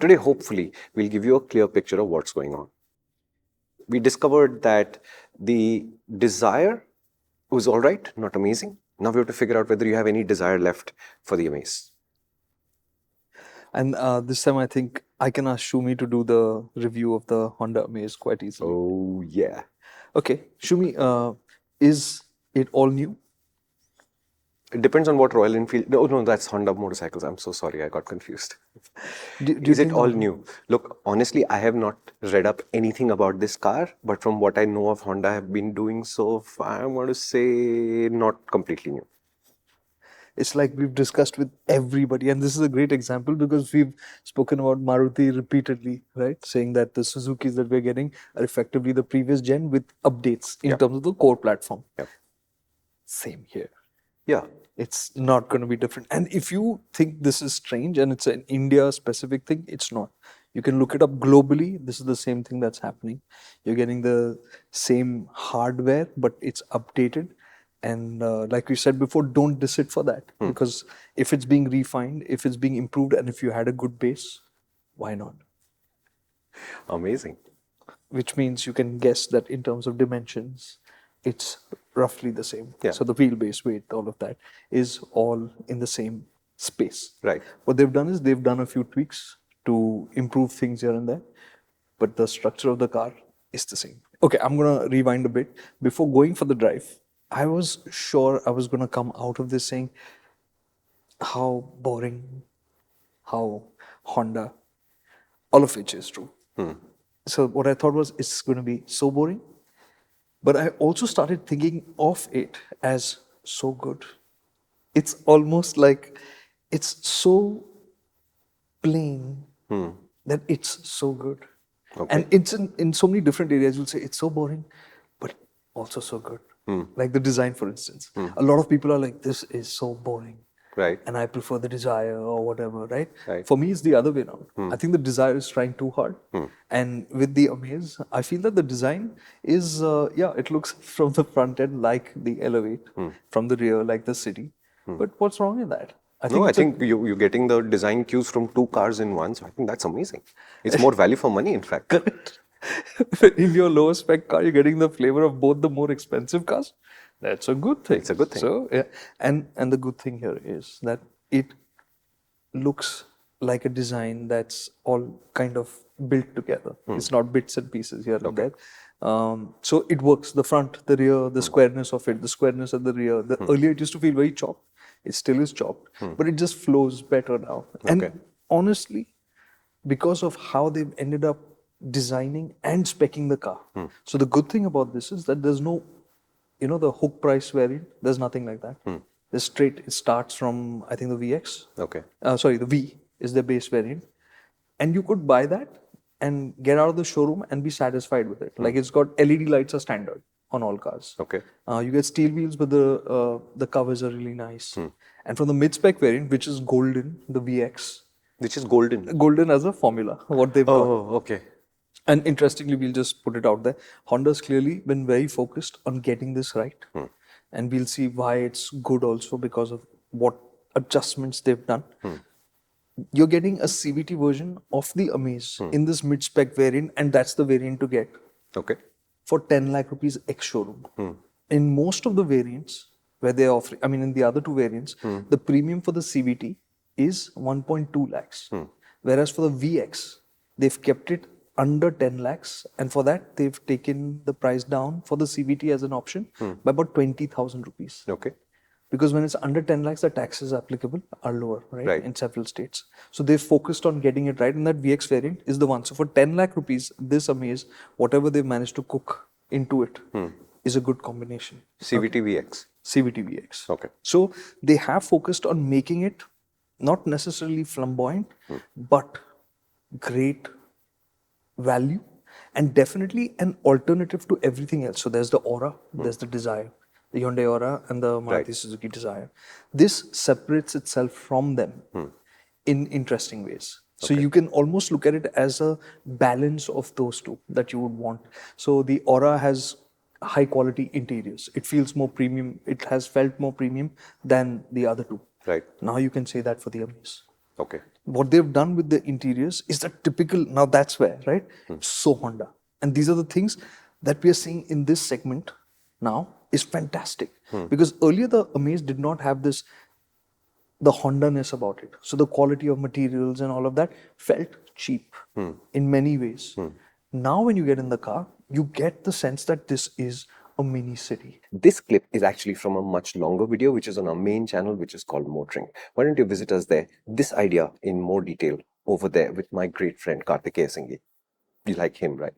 Today, hopefully, we'll give you a clear picture of what's going on. We discovered that the Desire was all right, not amazing. Now we have to figure out whether you have any desire left for the Amaze. And this time I think I can ask Shumi to do the review of the Honda Amaze quite easily. Oh, yeah. Okay, Shumi, is it all new? It depends on what Royal Enfield. Oh, no, that's Honda motorcycles. I'm so sorry. I got confused. Do you Is it think all new? Look, honestly, I have not read up anything about this car, but from what I know of Honda, I have been doing so, I want to say not completely new. It's like we've discussed with everybody, and this is a great example because we've spoken about Maruti repeatedly, right? Saying that the Suzukis that we're getting are effectively the previous gen with updates in terms of the core platform. Yeah. Same here. Yeah. It's not going to be different. And if you think this is strange and it's an India specific thing, it's not. You can look it up globally. This is the same thing that's happening. You're getting the same hardware, but it's updated. And like we said before, don't diss it for that. Because if it's being refined, if it's being improved, and if you had a good base, why not? Amazing. Which means you can guess that in terms of dimensions, it's roughly the same. Yeah. So the wheelbase, weight, all of that is all in the same space. Right. What they've done is they've done a few tweaks to improve things here and there, but the structure of the car is the same. Okay, I'm gonna rewind a bit. Before going for the drive, I was sure I was gonna come out of this saying how boring, how Honda, all of which is true. So what I thought was it's going to be so boring. But I also started thinking of it as so good. It's almost like it's so plain that it's so good. Okay. And it's in so many different areas. You'll say it's so boring, but also so good. Like the design, for instance. A lot of people are like, this is so boring. Right. And I prefer the Desire or whatever, right? Right. For me, it's the other way around. I think the Desire is trying too hard. And with the Amaze, I feel that the design is, it looks from the front end like the Elevate, from the rear like the City. But what's wrong in that? I think you're getting the design cues from two cars in one, so I think that's amazing. It's more value for money, in fact. Correct. In your lower spec car, you're getting the flavor of both the more expensive cars. That's a good thing. It's a good thing. So, yeah. And the good thing here is that it looks like a design that's all kind of built together. It's not bits and pieces here and there. So it works. The front, the rear, the squareness of it, the squareness at the rear. Earlier it used to feel very chopped. It still is chopped, but it just flows better now. And honestly, because of how they've ended up designing and speccing the car. So the good thing about this is that there's no, the hook price variant. There's nothing like that. There's straight, it starts from, I think, the VX. Okay. The V is the base variant. And you could buy that and get out of the showroom and be satisfied with it. Like it's got LED lights are standard on all cars. Okay. You get steel wheels, but the covers are really nice. And from the mid-spec variant, which is golden, the VX. Which is golden. Golden as a formula, what they've got. Oh, okay. And interestingly, we'll just put it out there. Honda's clearly been very focused on getting this right. And we'll see why it's good also because of what adjustments they've done. You're getting a CVT version of the Amaze in this mid-spec variant, and that's the variant to get. Okay. For 10 lakh rupees ex-showroom. In most of the variants, where they're offering, in the other two variants, the premium for the CVT is 1.2 lakhs. Whereas for the VX, they've kept it under 10 lakhs. And for that, they've taken the price down for the CVT as an option by about 20,000 rupees. Okay. Because when it's under 10 lakhs, the taxes applicable are lower, right? In several states. So they've focused on getting it right. And that VX variant is the one. So for 10 lakh rupees, this Amaze, whatever they've managed to cook into it is a good combination. CVT VX. CVT VX. Okay. So they have focused on making it not necessarily flamboyant, but great value and definitely an alternative to everything else. So there's the Aura, there's the Desire, the Hyundai Aura and the Maruti Suzuki Desire. This separates itself from them in interesting ways. So you can almost look at it as a balance of those two that you would want. So the Aura has high quality interiors. It feels more premium. It has felt more premium than the other two. Right. Now you can say that for the Amaze. Okay. what they've done with the interiors is that typical, now that's where, right? So Honda. And these are the things that we are seeing in this segment now is fantastic. Because earlier the Amaze did not have this, the Honda-ness about it. So the quality of materials and all of that felt cheap in many ways. Now when you get in the car, you get the sense that this is a mini city. This clip is actually from a much longer video, which is on our main channel, which is called MotorInc. Why don't you visit us there? This idea in more detail over there with my great friend Kartikeya. You like him, right?